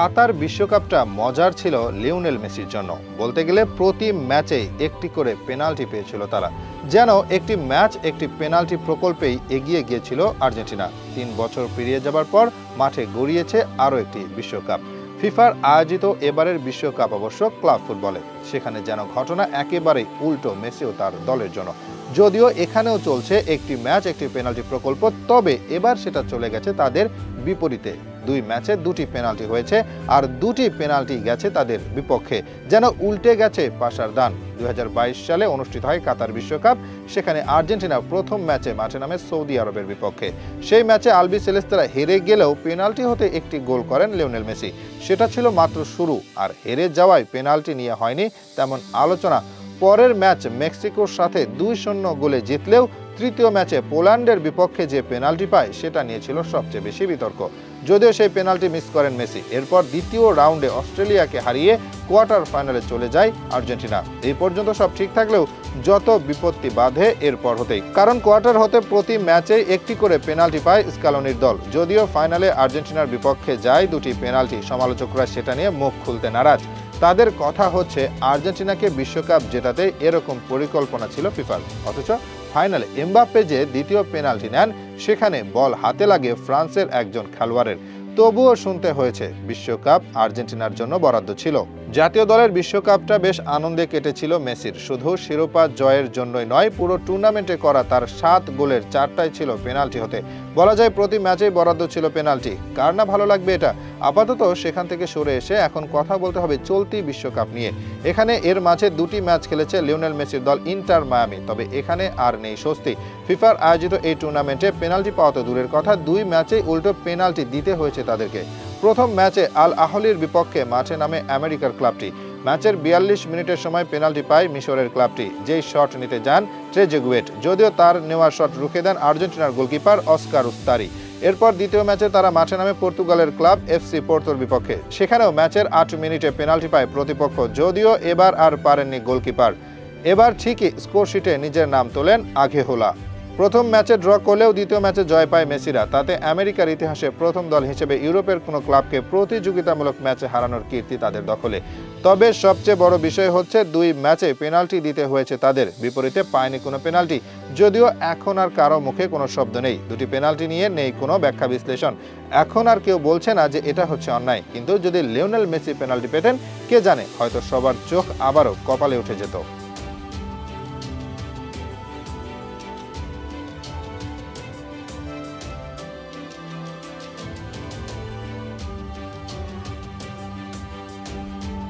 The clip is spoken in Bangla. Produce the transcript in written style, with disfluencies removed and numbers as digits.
কাতার বিশ্বকাপটা মজার ছিল লিওনেল মেসির জন্য। বলতে গেলে প্রতি ম্যাচেই একটি করে পেনাল্টি পেয়েছিল তারা, যেন একটি ম্যাচ একটি পেনাল্টি প্রকল্পেই এগিয়ে গিয়েছিল আর্জেন্টিনা। ৩ বছর পেরিয়ে যাবার পর মাঠে গড়িয়েছে আরও একটি বিশ্বকাপ। ফিফার আয়োজিত এবারের বিশ্বকাপ অবশ্য ক্লাব ফুটবলে, সেখানে যেন ঘটনা একেবারেই উল্টো মেসি ও তার দলের জন্য। যদিও এখানেও চলছে একটি ম্যাচ একটি পেনাল্টি প্রকল্প, তবে এবার সেটা চলে গেছে তাদের বিপরীতে। 2 ম্যাচে 2টি পেনাল্টি হয়েছে আর 2টি পেনাল্টি গেছে তাদের বিপক্ষে, যেন উল্টে গেছে পাশার দান। 2022 সালে অনুষ্ঠিত হয় কাতার বিশ্বকাপ, সেখানে আর্জেন্টিনা প্রথম ম্যাচে মাঠে নামে সৌদি আরবের বিপক্ষে। সেই ম্যাচে আলবি সেলেস্তারা হেরে গেলেও পেনাল্টি হতে একটি গোল করেন লিওনেল মেসি। সেটা ছিল মাত্র শুরু, আর হেরে যাওয়ায় পেনাল্টি নিয়ে হয়নি তেমন আলোচনা। পরের ম্যাচ মেক্সিকোর সাথে 2-0 গোলে জিতলেও তৃতীয় ম্যাচে পোল্যান্ডের বিপক্ষে যে পেনাল্টি পায় সেটা নিয়ে ছিল সবচেয়ে বেশি বিতর্ক। যদিও সেই পেনাল্টি মিস করেন মেসি। এরপর দ্বিতীয় রাউন্ডে অস্ট্রেলিয়াকে হারিয়ে কোয়ার্টার ফাইনালে চলে যায় আর্জেন্টিনা। এই পর্যন্ত সব ঠিক থাকলেও যত বিপত্তি বাধে এরপর হতেই, কারণ কোয়ার্টার হতে প্রতি ম্যাচে একটি করে পেনাল্টি পায় স্কালোনির দল। যদিও ফাইনালে আর্জেন্টিনার বিপক্ষে যায় 2টি পেনাল্টি, সমালোচকরা সেটা নিয়ে মুখ খুলতে নারাজ। তাদের কথা হচ্ছে আর্জেন্টিনাকে বিশ্বকাপ জেতাতে এরকম পরিকল্পনা ছিল ফিফার, অথচ ফাইনালে এমবাপ্পে যে দ্বিতীয় পেনাল্টি নেন সেখানে বল হাতে লাগে ফ্রান্সের একজন খেলোয়াড়ের। তবুও শুনতে হয়েছে বিশ্বকাপ আর্জেন্টিনার জন্য বরাদ্দ ছিল। জাতীয় দলের বিশ্বকাপটা বেশ আনন্দে কেটেছিল মেসির। শুধু শিরোপা জয়ের জন্যই নয়, পুরো টুর্নামেন্টে করা তার 7 গোলের 4টাই ছিল পেনাল্টি হতে। বলা যায় প্রতি ম্যাচেই বরাদ্দ ছিল পেনাল্টি। কার না ভালো লাগবে এটা। আপাতত সেখান থেকে সরে এসে এখন কথা বলতে হবে চলতি বিশ্বকাপ নিয়ে। এখানে এর মাঝে 2টি ম্যাচ খেলেছে লিওনেল মেসির দল ইন্টার মায়ামি, তবে এখানে আর নেই স্বস্তি। ফিফার আয়োজিত এই টুর্নামেন্টে পেনাল্টি পাওয়া তো দূরের কথা, 2 ম্যাচেই উল্টো পেনাল্টি দিতে হয়েছে তাদেরকে। প্রথম ম্যাচে আল আহলির বিপক্ষে মাঠে নামে আমেরিকার ক্লাবটি। ম্যাচের 42 মিনিটের সময় পেনাল্টি পায় মিশরের ক্লাবটি, যেই শট নিতে যান ট্রেজেগুয়েট। যদিও তার নেওয়া শট রুখে দেন আর্জেন্টিনার গোলকিপার অস্কার উস্তারি। এরপর দ্বিতীয় ম্যাচে তারা মাঠে নামে পর্তুগালের ক্লাব এফসি পোর্তোর বিপক্ষে। সেখানেও ম্যাচের 8 মিনিটে পেনাল্টি পায় প্রতিপক্ষ, যদিও এবার আর পারেননি গোলকিপার। এবার ঠিকই স্কোরশিটে নিজের নাম তোলেন আগেহোলা। প্রথম ম্যাচে ড্র করলেও দ্বিতীয় ম্যাচে জয় পায় মেসিরা। তাতে আমেরিকার ইতিহাসে প্রথম দল হিসেবে ইউরোপের কোনো ক্লাবকে প্রতিযোগিতামূলক ম্যাচে হারানোর কীর্তি তাদের দখলে। তবে সবচেয়ে বড় বিষয় হচ্ছে 2 ম্যাচে পেনাল্টি দিতে হয়েছে তাদের, বিপরীতে পায়নি কোনো পেনাল্টি। যদিও এখন আর কারো মুখে কোনো শব্দ নেই, 2টি পেনাল্টি নিয়ে নেই কোনো ব্যাখ্যা বিশ্লেষণ। এখন আর কেউ বলছে না যে এটা হচ্ছে অন্যায়। কিন্তু যদি লিওনেল মেসি পেনাল্টি পেতেন, কে জানে, হয়তো সবার চোখ আবারও কপালে উঠে যেত।